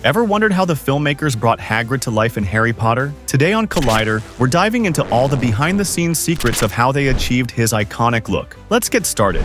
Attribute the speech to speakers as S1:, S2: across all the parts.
S1: Ever wondered how the filmmakers brought Hagrid to life in Harry Potter? Today on Collider, we're diving into all the behind-the-scenes secrets of how they achieved his iconic look. Let's get started.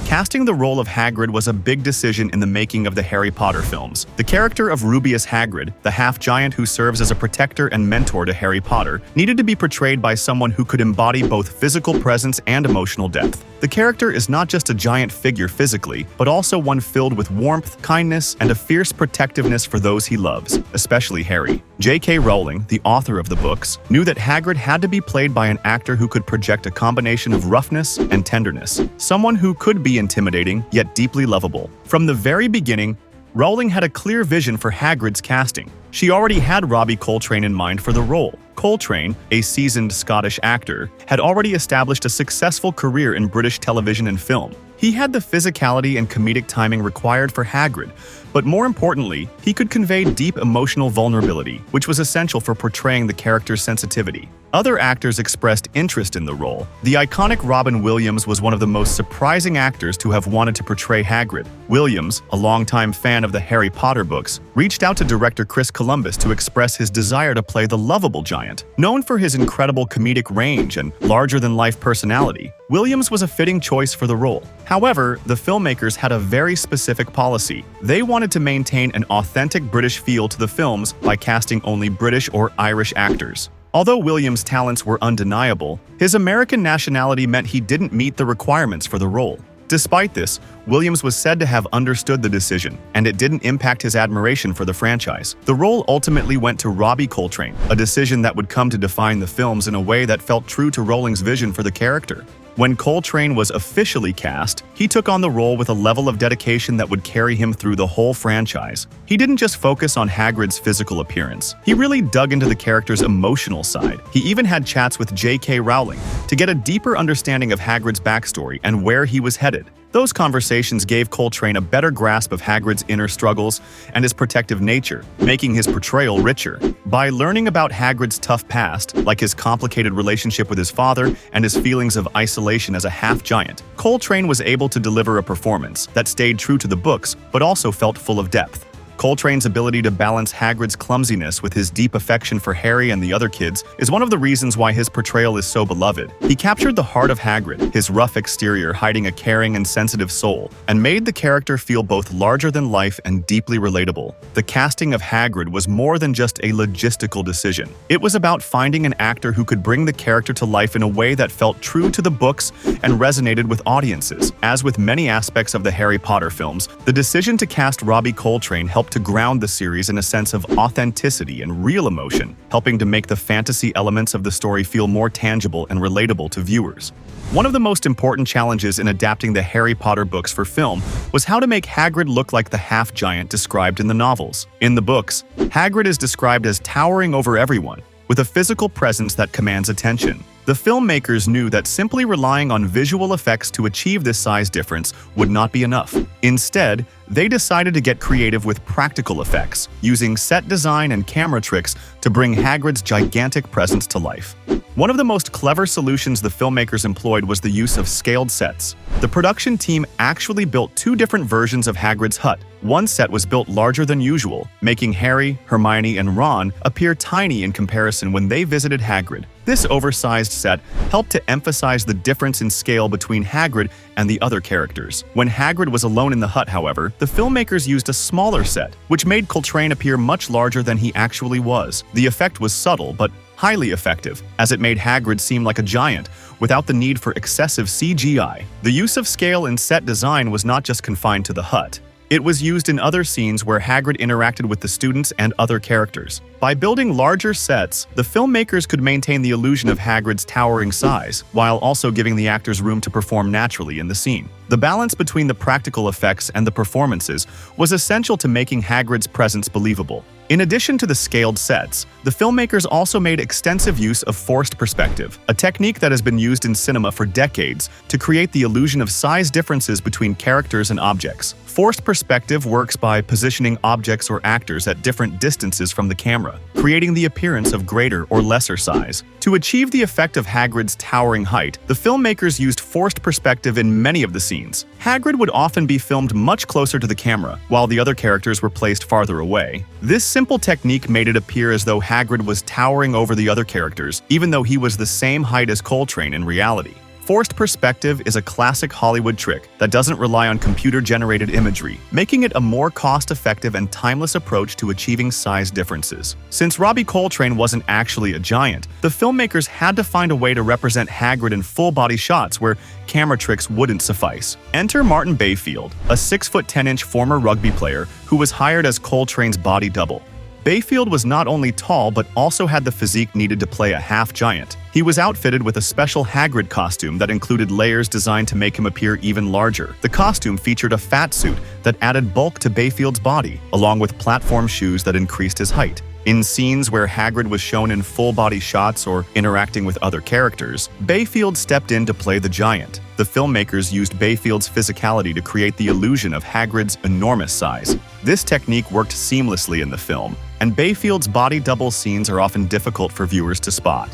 S1: Casting the role of Hagrid was a big decision in the making of the Harry Potter films. The character of Rubeus Hagrid, the half-giant who serves as a protector and mentor to Harry Potter, needed to be portrayed by someone who could embody both physical presence and emotional depth. The character is not just a giant figure physically, but also one filled with warmth, kindness, and a fierce protectiveness for those he loves, especially Harry. J.K. Rowling, the author of the books, knew that Hagrid had to be played by an actor who could project a combination of roughness and tenderness, someone who could be intimidating yet deeply lovable. From the very beginning, Rowling had a clear vision for Hagrid's casting. She already had Robbie Coltrane in mind for the role. Coltrane, a seasoned Scottish actor, had already established a successful career in British television and film. He had the physicality and comedic timing required for Hagrid, but more importantly, he could convey deep emotional vulnerability, which was essential for portraying the character's sensitivity. Other actors expressed interest in the role. The iconic Robin Williams was one of the most surprising actors to have wanted to portray Hagrid. Williams, a longtime fan of the Harry Potter books, reached out to director Chris Columbus to express his desire to play the lovable giant. Known for his incredible comedic range and larger-than-life personality, Williams was a fitting choice for the role. However, the filmmakers had a very specific policy. They wanted to maintain an authentic British feel to the films by casting only British or Irish actors. Although Williams' talents were undeniable, his American nationality meant he didn't meet the requirements for the role. Despite this, Williams was said to have understood the decision, and it didn't impact his admiration for the franchise. The role ultimately went to Robbie Coltrane, a decision that would come to define the films in a way that felt true to Rowling's vision for the character. When Coltrane was officially cast, he took on the role with a level of dedication that would carry him through the whole franchise. He didn't just focus on Hagrid's physical appearance. He really dug into the character's emotional side. He even had chats with J.K. Rowling to get a deeper understanding of Hagrid's backstory and where he was headed. Those conversations gave Coltrane a better grasp of Hagrid's inner struggles and his protective nature, making his portrayal richer. By learning about Hagrid's tough past, like his complicated relationship with his father and his feelings of isolation as a half-giant, Coltrane was able to deliver a performance that stayed true to the books but also felt full of depth. Coltrane's ability to balance Hagrid's clumsiness with his deep affection for Harry and the other kids is one of the reasons why his portrayal is so beloved. He captured the heart of Hagrid, his rough exterior hiding a caring and sensitive soul, and made the character feel both larger than life and deeply relatable. The casting of Hagrid was more than just a logistical decision. It was about finding an actor who could bring the character to life in a way that felt true to the books and resonated with audiences. As with many aspects of the Harry Potter films, the decision to cast Robbie Coltrane helped to ground the series in a sense of authenticity and real emotion, helping to make the fantasy elements of the story feel more tangible and relatable to viewers. One of the most important challenges in adapting the Harry Potter books for film was how to make Hagrid look like the half-giant described in the novels. In the books, Hagrid is described as towering over everyone, with a physical presence that commands attention. The filmmakers knew that simply relying on visual effects to achieve this size difference would not be enough. Instead, they decided to get creative with practical effects, using set design and camera tricks to bring Hagrid's gigantic presence to life. One of the most clever solutions the filmmakers employed was the use of scaled sets. The production team actually built two different versions of Hagrid's hut. One set was built larger than usual, making Harry, Hermione, and Ron appear tiny in comparison when they visited Hagrid. This oversized set helped to emphasize the difference in scale between Hagrid and the other characters. When Hagrid was alone in the hut, however, the filmmakers used a smaller set, which made Coltrane appear much larger than he actually was. The effect was subtle, but highly effective, as it made Hagrid seem like a giant, without the need for excessive CGI. The use of scale in set design was not just confined to the hut. It was used in other scenes where Hagrid interacted with the students and other characters. By building larger sets, the filmmakers could maintain the illusion of Hagrid's towering size, while also giving the actors room to perform naturally in the scene. The balance between the practical effects and the performances was essential to making Hagrid's presence believable. In addition to the scaled sets, the filmmakers also made extensive use of forced perspective, a technique that has been used in cinema for decades to create the illusion of size differences between characters and objects. Forced perspective works by positioning objects or actors at different distances from the camera, creating the appearance of greater or lesser size. To achieve the effect of Hagrid's towering height, the filmmakers used forced perspective in many of the scenes. Hagrid would often be filmed much closer to the camera, while the other characters were placed farther away. This simple technique made it appear as though Hagrid was towering over the other characters, even though he was the same height as Coltrane in reality. Forced perspective is a classic Hollywood trick that doesn't rely on computer-generated imagery, making it a more cost-effective and timeless approach to achieving size differences. Since Robbie Coltrane wasn't actually a giant, the filmmakers had to find a way to represent Hagrid in full-body shots where camera tricks wouldn't suffice. Enter Martin Bayfield, a 6'10" former rugby player who was hired as Coltrane's body double. Bayfield was not only tall but also had the physique needed to play a half-giant. He was outfitted with a special Hagrid costume that included layers designed to make him appear even larger. The costume featured a fat suit that added bulk to Bayfield's body, along with platform shoes that increased his height. In scenes where Hagrid was shown in full-body shots or interacting with other characters, Bayfield stepped in to play the giant. The filmmakers used Bayfield's physicality to create the illusion of Hagrid's enormous size. This technique worked seamlessly in the film, and Bayfield's body double scenes are often difficult for viewers to spot.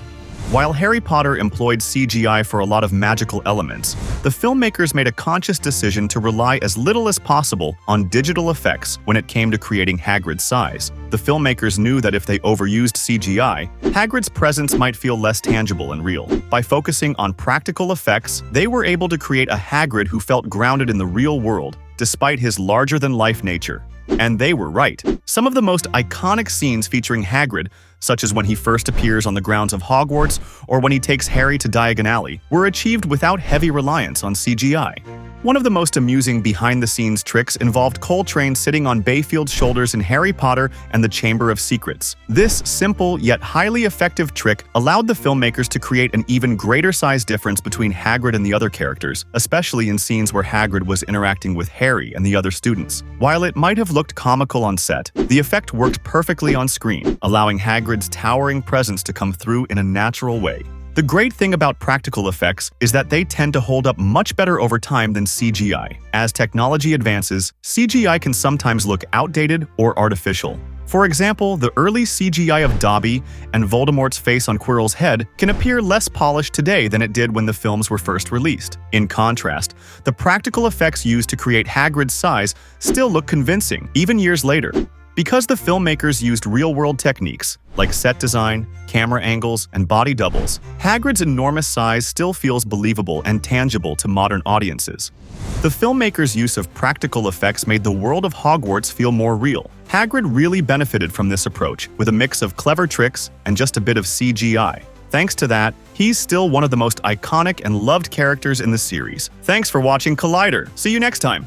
S1: While Harry Potter employed CGI for a lot of magical elements, the filmmakers made a conscious decision to rely as little as possible on digital effects when it came to creating Hagrid's size. The filmmakers knew that if they overused CGI, Hagrid's presence might feel less tangible and real. By focusing on practical effects, they were able to create a Hagrid who felt grounded in the real world, despite his larger-than-life nature. And they were right. Some of the most iconic scenes featuring Hagrid, such as when he first appears on the grounds of Hogwarts or when he takes Harry to Diagon Alley, were achieved without heavy reliance on CGI. One of the most amusing behind-the-scenes tricks involved Coltrane sitting on Bayfield's shoulders in Harry Potter and the Chamber of Secrets. This simple yet highly effective trick allowed the filmmakers to create an even greater size difference between Hagrid and the other characters, especially in scenes where Hagrid was interacting with Harry and the other students. While it might have looked comical on set, the effect worked perfectly on screen, allowing Hagrid's towering presence to come through in a natural way. The great thing about practical effects is that they tend to hold up much better over time than CGI. As technology advances, CGI can sometimes look outdated or artificial. For example, the early CGI of Dobby and Voldemort's face on Quirrell's head can appear less polished today than it did when the films were first released. In contrast, the practical effects used to create Hagrid's size still look convincing, even years later. Because the filmmakers used real-world techniques, like set design, camera angles, and body doubles, Hagrid's enormous size still feels believable and tangible to modern audiences. The filmmakers' use of practical effects made the world of Hogwarts feel more real. Hagrid really benefited from this approach, with a mix of clever tricks and just a bit of CGI. Thanks to that, he's still one of the most iconic and loved characters in the series. Thanks for watching Collider. See you next time!